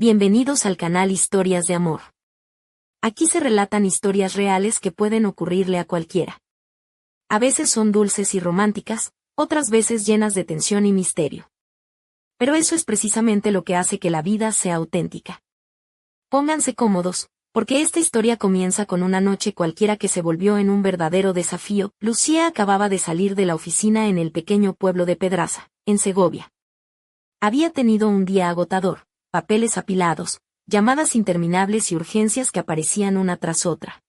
Bienvenidos al canal Historias de Amor. Aquí se relatan historias reales que pueden ocurrirle a cualquiera. A veces son dulces y románticas, otras veces llenas de tensión y misterio. Pero eso es precisamente lo que hace que la vida sea auténtica. Pónganse cómodos, porque esta historia comienza con una noche cualquiera que se volvió en un verdadero desafío. Lucía acababa de salir de la oficina en el pequeño pueblo de Pedraza, en Segovia. Había tenido un día agotador. Papeles apilados, llamadas interminables y urgencias que aparecían una tras otra.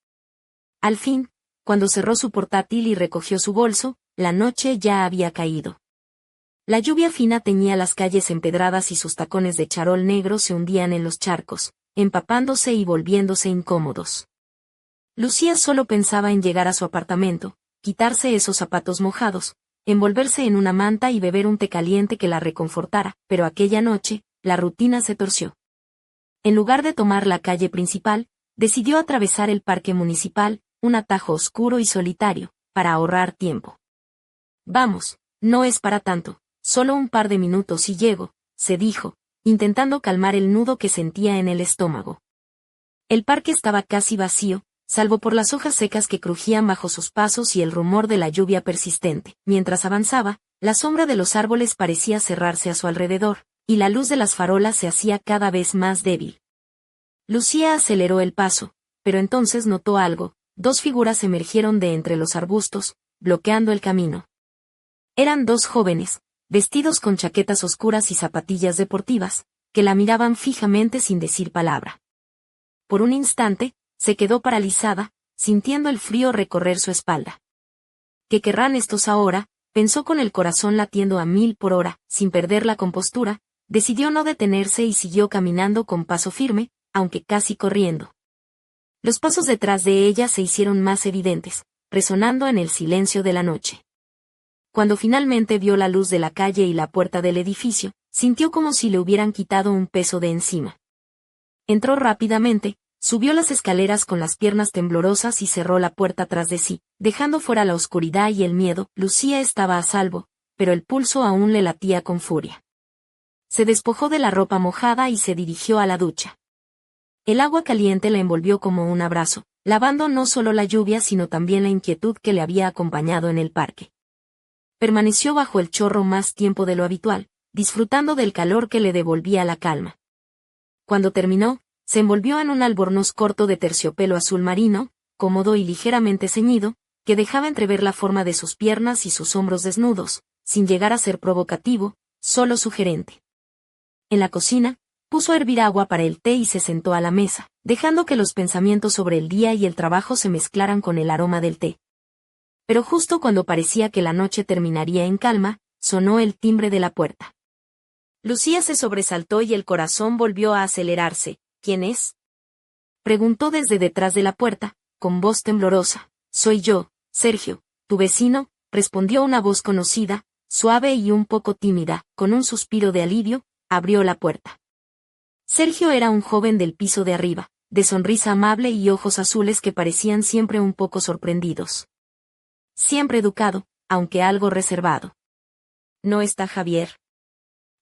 Al fin, cuando cerró su portátil y recogió su bolso, la noche ya había caído. La lluvia fina teñía las calles empedradas y sus tacones de charol negro se hundían en los charcos, empapándose y volviéndose incómodos. Lucía solo pensaba en llegar a su apartamento, quitarse esos zapatos mojados, envolverse en una manta y beber un té caliente que la reconfortara, pero aquella noche, la rutina se torció. En lugar de tomar la calle principal, decidió atravesar el parque municipal, un atajo oscuro y solitario, para ahorrar tiempo. Vamos, no es para tanto, solo un par de minutos y llego, se dijo, intentando calmar el nudo que sentía en el estómago. El parque estaba casi vacío, salvo por las hojas secas que crujían bajo sus pasos y el rumor de la lluvia persistente. Mientras avanzaba, la sombra de los árboles parecía cerrarse a su alrededor, y la luz de las farolas se hacía cada vez más débil. Lucía aceleró el paso, pero entonces notó algo: dos figuras emergieron de entre los arbustos, bloqueando el camino. Eran dos jóvenes, vestidos con chaquetas oscuras y zapatillas deportivas, que la miraban fijamente sin decir palabra. Por un instante, se quedó paralizada, sintiendo el frío recorrer su espalda. ¿Qué querrán estos ahora?, pensó con el corazón latiendo a 1000 por hora. Sin perder la compostura, decidió no detenerse y siguió caminando con paso firme, aunque casi corriendo. Los pasos detrás de ella se hicieron más evidentes, resonando en el silencio de la noche. Cuando finalmente vio la luz de la calle y la puerta del edificio, sintió como si le hubieran quitado un peso de encima. Entró rápidamente, subió las escaleras con las piernas temblorosas y cerró la puerta tras de sí, dejando fuera la oscuridad y el miedo. Lucía estaba a salvo, pero el pulso aún le latía con furia. Se despojó de la ropa mojada y se dirigió a la ducha. El agua caliente la envolvió como un abrazo, lavando no solo la lluvia sino también la inquietud que le había acompañado en el parque. Permaneció bajo el chorro más tiempo de lo habitual, disfrutando del calor que le devolvía la calma. Cuando terminó, se envolvió en un albornoz corto de terciopelo azul marino, cómodo y ligeramente ceñido, que dejaba entrever la forma de sus piernas y sus hombros desnudos, sin llegar a ser provocativo, solo sugerente. En la cocina, puso a hervir agua para el té y se sentó a la mesa, dejando que los pensamientos sobre el día y el trabajo se mezclaran con el aroma del té. Pero justo cuando parecía que la noche terminaría en calma, sonó el timbre de la puerta. Lucía se sobresaltó y el corazón volvió a acelerarse. ¿Quién es?, preguntó desde detrás de la puerta, con voz temblorosa. Soy yo, Sergio, tu vecino, respondió una voz conocida, suave y un poco tímida. Con un suspiro de alivio, abrió la puerta. Sergio era un joven del piso de arriba, de sonrisa amable y ojos azules que parecían siempre un poco sorprendidos. Siempre educado, aunque algo reservado. ¿No está Javier?,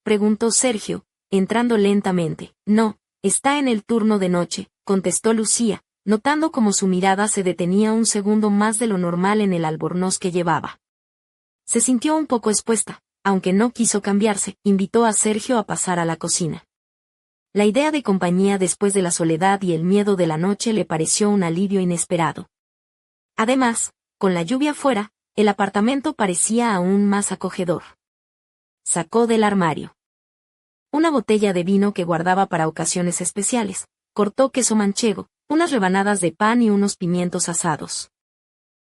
preguntó Sergio, entrando lentamente. No, está en el turno de noche, contestó Lucía, notando como su mirada se detenía un segundo más de lo normal en el albornoz que llevaba. Se sintió un poco expuesta, aunque no quiso cambiarse. Invitó a Sergio a pasar a la cocina. La idea de compañía después de la soledad y el miedo de la noche le pareció un alivio inesperado. Además, con la lluvia fuera, el apartamento parecía aún más acogedor. Sacó del armario una botella de vino que guardaba para ocasiones especiales, cortó queso manchego, unas rebanadas de pan y unos pimientos asados.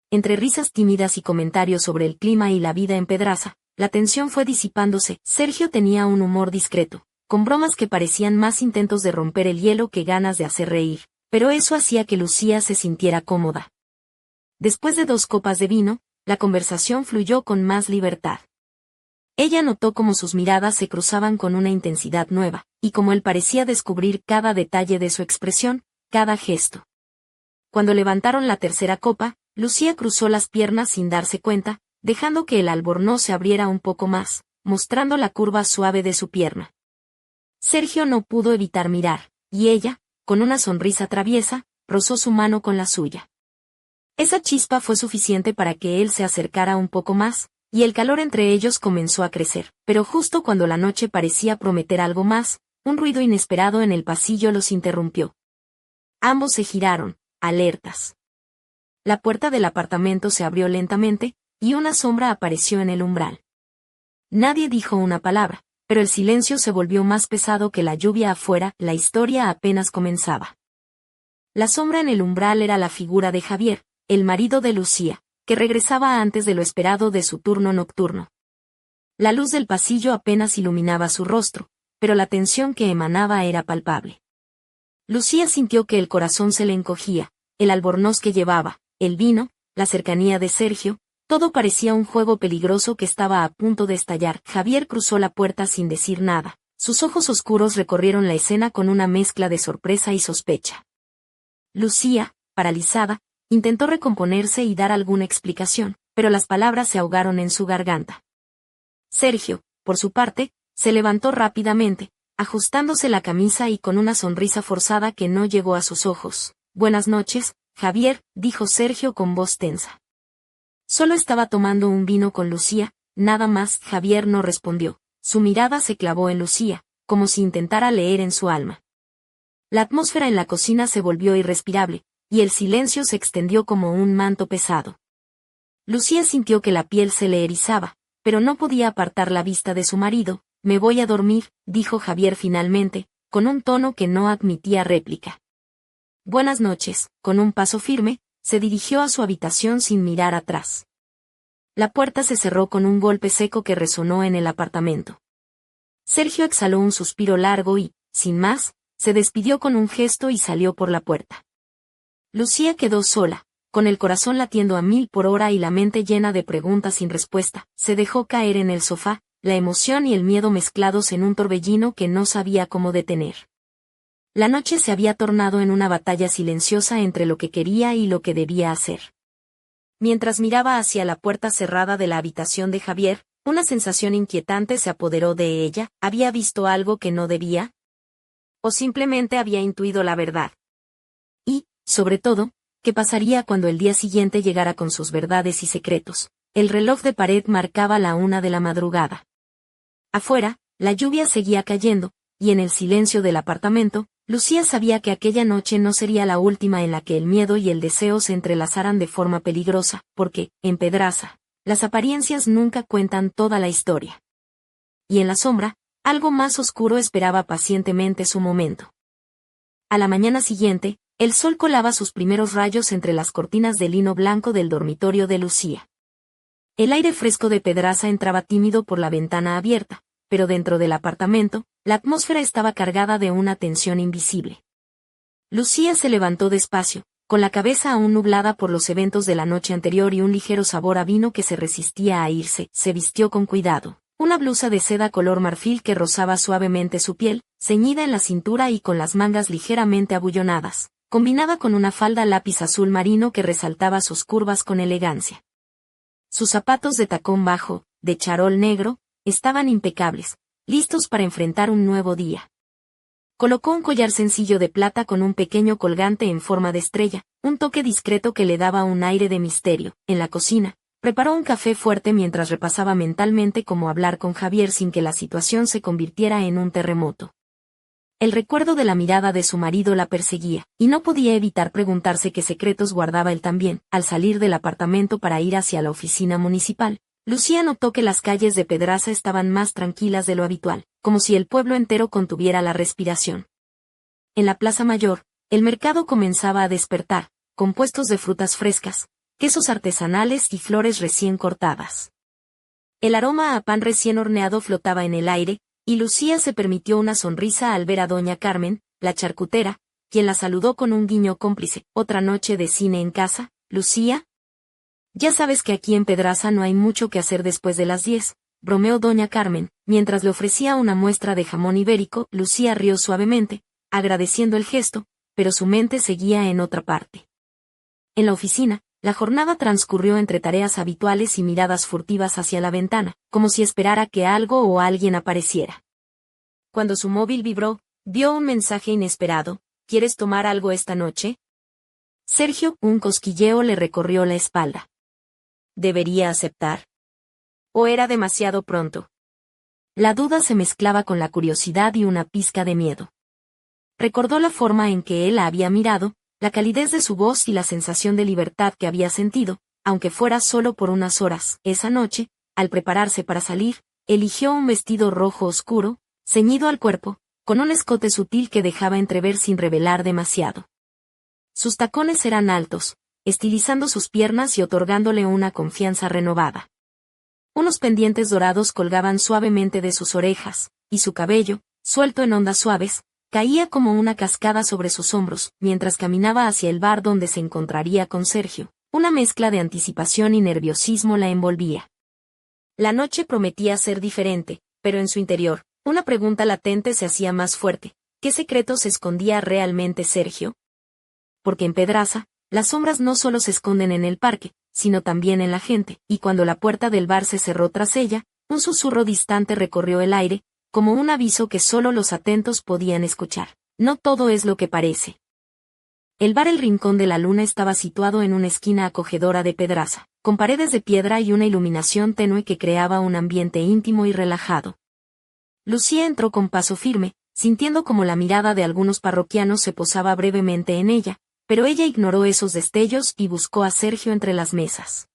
Entre risas tímidas y comentarios sobre el clima y la vida en Pedraza, la tensión fue disipándose. Sergio tenía un humor discreto, con bromas que parecían más intentos de romper el hielo que ganas de hacer reír, pero eso hacía que Lucía se sintiera cómoda. Después de 2 copas de vino, la conversación fluyó con más libertad. Ella notó cómo sus miradas se cruzaban con una intensidad nueva, y cómo él parecía descubrir cada detalle de su expresión, cada gesto. Cuando levantaron la tercera copa, Lucía cruzó las piernas sin darse cuenta, dejando que el albornoz se abriera un poco más, mostrando la curva suave de su pierna. Sergio no pudo evitar mirar, y ella, con una sonrisa traviesa, rozó su mano con la suya. Esa chispa fue suficiente para que él se acercara un poco más, y el calor entre ellos comenzó a crecer, pero justo cuando la noche parecía prometer algo más, un ruido inesperado en el pasillo los interrumpió. Ambos se giraron, alertas. La puerta del apartamento se abrió lentamente, y una sombra apareció en el umbral. Nadie dijo una palabra, pero el silencio se volvió más pesado que la lluvia afuera, la historia apenas comenzaba. La sombra en el umbral era la figura de Javier, el marido de Lucía, que regresaba antes de lo esperado de su turno nocturno. La luz del pasillo apenas iluminaba su rostro, pero la tensión que emanaba era palpable. Lucía sintió que el corazón se le encogía, el albornoz que llevaba, el vino, la cercanía de Sergio, todo parecía un juego peligroso que estaba a punto de estallar. Javier cruzó la puerta sin decir nada. Sus ojos oscuros recorrieron la escena con una mezcla de sorpresa y sospecha. Lucía, paralizada, intentó recomponerse y dar alguna explicación, pero las palabras se ahogaron en su garganta. Sergio, por su parte, se levantó rápidamente, ajustándose la camisa y con una sonrisa forzada que no llegó a sus ojos. «Buenas noches, Javier», dijo Sergio con voz tensa. Solo estaba tomando un vino con Lucía, nada más. Javier no respondió. Su mirada se clavó en Lucía, como si intentara leer en su alma. La atmósfera en la cocina se volvió irrespirable, y el silencio se extendió como un manto pesado. Lucía sintió que la piel se le erizaba, pero no podía apartar la vista de su marido. «Me voy a dormir», dijo Javier finalmente, con un tono que no admitía réplica. «Buenas noches», con un paso firme, se dirigió a su habitación sin mirar atrás. La puerta se cerró con un golpe seco que resonó en el apartamento. Sergio exhaló un suspiro largo y, sin más, se despidió con un gesto y salió por la puerta. Lucía quedó sola, con el corazón latiendo a 1000 por hora y la mente llena de preguntas sin respuesta. Se dejó caer en el sofá, la emoción y el miedo mezclados en un torbellino que no sabía cómo detener. La noche se había tornado en una batalla silenciosa entre lo que quería y lo que debía hacer. Mientras miraba hacia la puerta cerrada de la habitación de Javier, una sensación inquietante se apoderó de ella. ¿Había visto algo que no debía? ¿O simplemente había intuido la verdad? Y, sobre todo, ¿qué pasaría cuando el día siguiente llegara con sus verdades y secretos? El reloj de pared marcaba la 1 de la madrugada. Afuera, la lluvia seguía cayendo, y en el silencio del apartamento, Lucía sabía que aquella noche no sería la última en la que el miedo y el deseo se entrelazaran de forma peligrosa, porque, en Pedraza, las apariencias nunca cuentan toda la historia. Y en la sombra, algo más oscuro esperaba pacientemente su momento. A la mañana siguiente, el sol colaba sus primeros rayos entre las cortinas de lino blanco del dormitorio de Lucía. El aire fresco de Pedraza entraba tímido por la ventana abierta, pero dentro del apartamento, la atmósfera estaba cargada de una tensión invisible. Lucía se levantó despacio, con la cabeza aún nublada por los eventos de la noche anterior y un ligero sabor a vino que se resistía a irse. Se vistió con cuidado, una blusa de seda color marfil que rozaba suavemente su piel, ceñida en la cintura y con las mangas ligeramente abullonadas, combinada con una falda lápiz azul marino que resaltaba sus curvas con elegancia. Sus zapatos de tacón bajo, de charol negro, estaban impecables, listos para enfrentar un nuevo día. Colocó un collar sencillo de plata con un pequeño colgante en forma de estrella, un toque discreto que le daba un aire de misterio. En la cocina, preparó un café fuerte mientras repasaba mentalmente cómo hablar con Javier sin que la situación se convirtiera en un terremoto. El recuerdo de la mirada de su marido la perseguía, y no podía evitar preguntarse qué secretos guardaba él también. Al salir del apartamento para ir hacia la oficina municipal, Lucía notó que las calles de Pedraza estaban más tranquilas de lo habitual, como si el pueblo entero contuviera la respiración. En la Plaza Mayor, el mercado comenzaba a despertar, con puestos de frutas frescas, quesos artesanales y flores recién cortadas. El aroma a pan recién horneado flotaba en el aire, y Lucía se permitió una sonrisa al ver a doña Carmen, la charcutera, quien la saludó con un guiño cómplice. «¿Otra noche de cine en casa, Lucía? Ya sabes que aquí en Pedraza no hay mucho que hacer después de las 10, bromeó doña Carmen, mientras le ofrecía una muestra de jamón ibérico. Lucía rió suavemente, agradeciendo el gesto, pero su mente seguía en otra parte. En la oficina, la jornada transcurrió entre tareas habituales y miradas furtivas hacia la ventana, como si esperara que algo o alguien apareciera. Cuando su móvil vibró, vio un mensaje inesperado: ¿quieres tomar algo esta noche? Sergio, un cosquilleo le recorrió la espalda. ¿Debería aceptar? ¿O era demasiado pronto? La duda se mezclaba con la curiosidad y una pizca de miedo. Recordó la forma en que él la había mirado, la calidez de su voz y la sensación de libertad que había sentido, aunque fuera solo por unas horas. Esa noche, al prepararse para salir, eligió un vestido rojo oscuro, ceñido al cuerpo, con un escote sutil que dejaba entrever sin revelar demasiado. Sus tacones eran altos, estilizando sus piernas y otorgándole una confianza renovada. Unos pendientes dorados colgaban suavemente de sus orejas, y su cabello, suelto en ondas suaves, caía como una cascada sobre sus hombros, mientras caminaba hacia el bar donde se encontraría con Sergio. Una mezcla de anticipación y nerviosismo la envolvía. La noche prometía ser diferente, pero en su interior, una pregunta latente se hacía más fuerte: ¿qué secretos escondía realmente Sergio? Porque en Pedraza, las sombras no solo se esconden en el parque, sino también en la gente, y cuando la puerta del bar se cerró tras ella, un susurro distante recorrió el aire, como un aviso que solo los atentos podían escuchar: no todo es lo que parece. El bar El Rincón de la Luna estaba situado en una esquina acogedora de Pedraza, con paredes de piedra y una iluminación tenue que creaba un ambiente íntimo y relajado. Lucía entró con paso firme, sintiendo como la mirada de algunos parroquianos se posaba brevemente en ella, pero ella ignoró esos destellos y buscó a Sergio entre las mesas.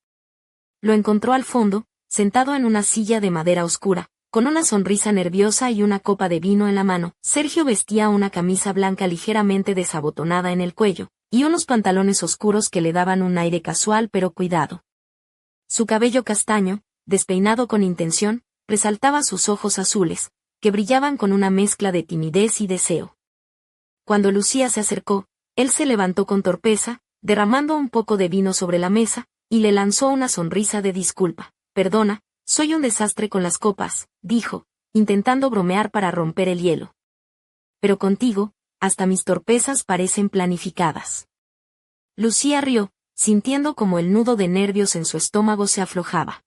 Lo encontró al fondo, sentado en una silla de madera oscura, con una sonrisa nerviosa y una copa de vino en la mano. Sergio vestía una camisa blanca ligeramente desabotonada en el cuello, y unos pantalones oscuros que le daban un aire casual pero cuidado. Su cabello castaño, despeinado con intención, resaltaba sus ojos azules, que brillaban con una mezcla de timidez y deseo. Cuando Lucía se acercó, él se levantó con torpeza, derramando un poco de vino sobre la mesa, y le lanzó una sonrisa de disculpa. «Perdona, soy un desastre con las copas», dijo, intentando bromear para romper el hielo. «Pero contigo, hasta mis torpezas parecen planificadas». Lucía rió, sintiendo como el nudo de nervios en su estómago se aflojaba.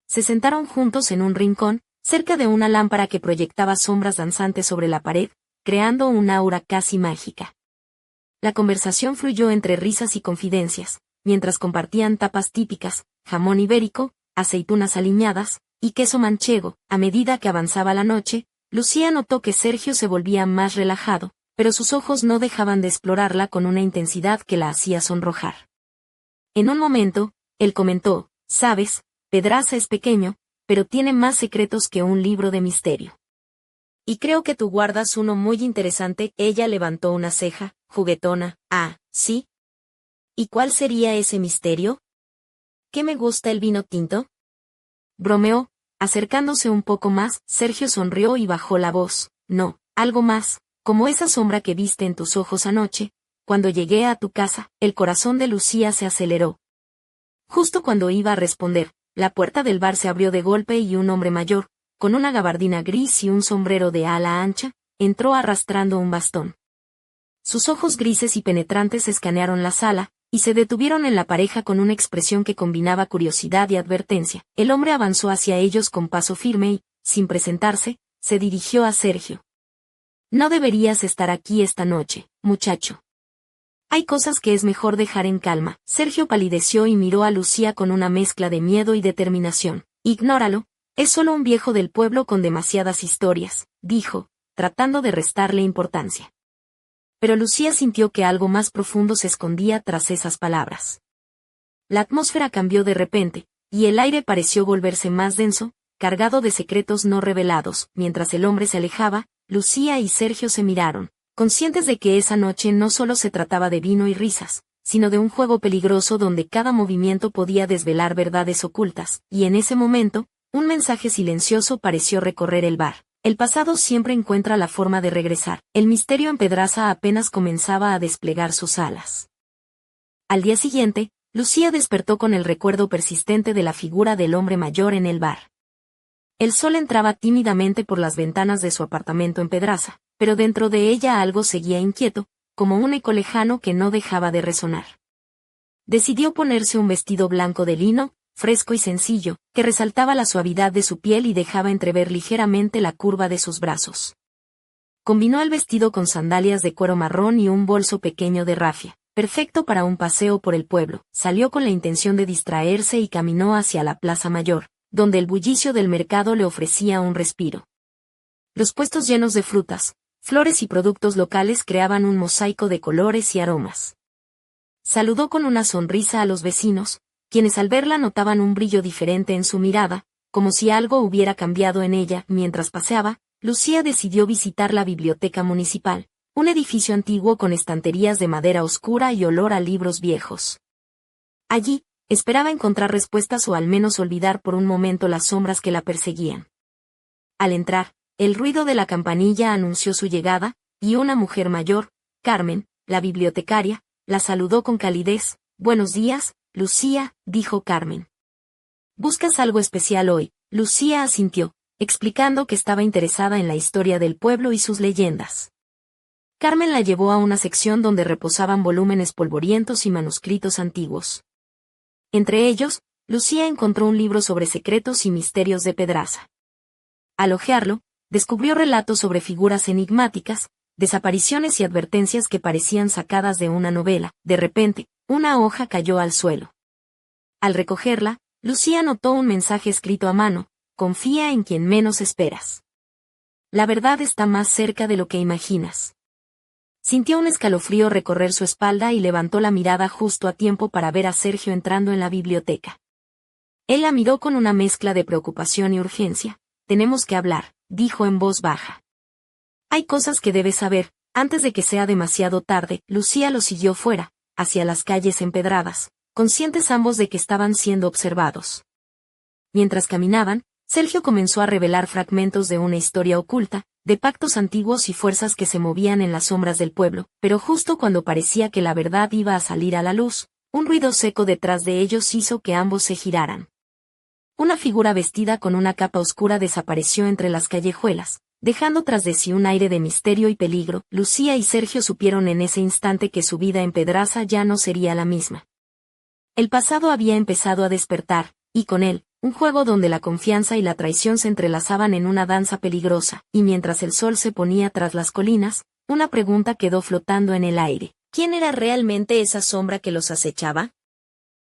Se sentaron juntos en un rincón, cerca de una lámpara que proyectaba sombras danzantes sobre la pared, creando un aura casi mágica. La conversación fluyó entre risas y confidencias, mientras compartían tapas típicas, jamón ibérico, aceitunas aliñadas, y queso manchego. A medida que avanzaba la noche, Lucía notó que Sergio se volvía más relajado, pero sus ojos no dejaban de explorarla con una intensidad que la hacía sonrojar. En un momento, él comentó: «Sabes, Pedraza es pequeño, pero tiene más secretos que un libro de misterio. Y creo que tú guardas uno muy interesante». Ella levantó una ceja, juguetona. «Ah, ¿sí? ¿Y cuál sería ese misterio? ¿Qué me gusta el vino tinto?», bromeó, acercándose un poco más. Sergio sonrió y bajó la voz: «No, algo más, como esa sombra que viste en tus ojos anoche, cuando llegué a tu casa». El corazón de Lucía se aceleró. Justo cuando iba a responder, la puerta del bar se abrió de golpe y un hombre mayor, con una gabardina gris y un sombrero de ala ancha, entró arrastrando un bastón. Sus ojos grises y penetrantes escanearon la sala, y se detuvieron en la pareja con una expresión que combinaba curiosidad y advertencia. El hombre avanzó hacia ellos con paso firme y, sin presentarse, se dirigió a Sergio. «No deberías estar aquí esta noche, muchacho. Hay cosas que es mejor dejar en calma». Sergio palideció y miró a Lucía con una mezcla de miedo y determinación. «Ignóralo, es solo un viejo del pueblo con demasiadas historias», dijo, tratando de restarle importancia. Pero Lucía sintió que algo más profundo se escondía tras esas palabras. La atmósfera cambió de repente, y el aire pareció volverse más denso, cargado de secretos no revelados. Mientras el hombre se alejaba, Lucía y Sergio se miraron, conscientes de que esa noche no solo se trataba de vino y risas, sino de un juego peligroso donde cada movimiento podía desvelar verdades ocultas. Y en ese momento, un mensaje silencioso pareció recorrer el bar: «El pasado siempre encuentra la forma de regresar». El misterio en Pedraza apenas comenzaba a desplegar sus alas. Al día siguiente, Lucía despertó con el recuerdo persistente de la figura del hombre mayor en el bar. El sol entraba tímidamente por las ventanas de su apartamento en Pedraza, pero dentro de ella algo seguía inquieto, como un eco lejano que no dejaba de resonar. Decidió ponerse un vestido blanco de lino, fresco y sencillo, que resaltaba la suavidad de su piel y dejaba entrever ligeramente la curva de sus brazos. Combinó el vestido con sandalias de cuero marrón y un bolso pequeño de rafia, perfecto para un paseo por el pueblo. Salió con la intención de distraerse y caminó hacia la Plaza Mayor, donde el bullicio del mercado le ofrecía un respiro. Los puestos llenos de frutas, flores y productos locales creaban un mosaico de colores y aromas. Saludó con una sonrisa a los vecinos, quienes al verla notaban un brillo diferente en su mirada, como si algo hubiera cambiado en ella. Mientras paseaba, Lucía decidió visitar la biblioteca municipal, un edificio antiguo con estanterías de madera oscura y olor a libros viejos. Allí, esperaba encontrar respuestas o al menos olvidar por un momento las sombras que la perseguían. Al entrar, el ruido de la campanilla anunció su llegada, y una mujer mayor, Carmen, la bibliotecaria, la saludó con calidez. «Buenos días, Lucía», dijo Carmen. «¿Buscas algo especial hoy?». Lucía asintió, explicando que estaba interesada en la historia del pueblo y sus leyendas. Carmen la llevó a una sección donde reposaban volúmenes polvorientos y manuscritos antiguos. Entre ellos, Lucía encontró un libro sobre secretos y misterios de Pedraza. Al hojearlo, descubrió relatos sobre figuras enigmáticas, desapariciones y advertencias que parecían sacadas de una novela. De repente, una hoja cayó al suelo. Al recogerla, Lucía notó un mensaje escrito a mano: «Confía en quien menos esperas. La verdad está más cerca de lo que imaginas». Sintió un escalofrío recorrer su espalda y levantó la mirada justo a tiempo para ver a Sergio entrando en la biblioteca. Él la miró con una mezcla de preocupación y urgencia. «Tenemos que hablar», dijo en voz baja. «Hay cosas que debes saber, antes de que sea demasiado tarde». Lucía lo siguió fuera, hacia las calles empedradas, conscientes ambos de que estaban siendo observados. Mientras caminaban, Sergio comenzó a revelar fragmentos de una historia oculta, de pactos antiguos y fuerzas que se movían en las sombras del pueblo, pero justo cuando parecía que la verdad iba a salir a la luz, un ruido seco detrás de ellos hizo que ambos se giraran. Una figura vestida con una capa oscura desapareció entre las callejuelas, dejando tras de sí un aire de misterio y peligro. Lucía y Sergio supieron en ese instante que su vida en Pedraza ya no sería la misma. El pasado había empezado a despertar, y con él, un juego donde la confianza y la traición se entrelazaban en una danza peligrosa, y mientras el sol se ponía tras las colinas, una pregunta quedó flotando en el aire: ¿quién era realmente esa sombra que los acechaba?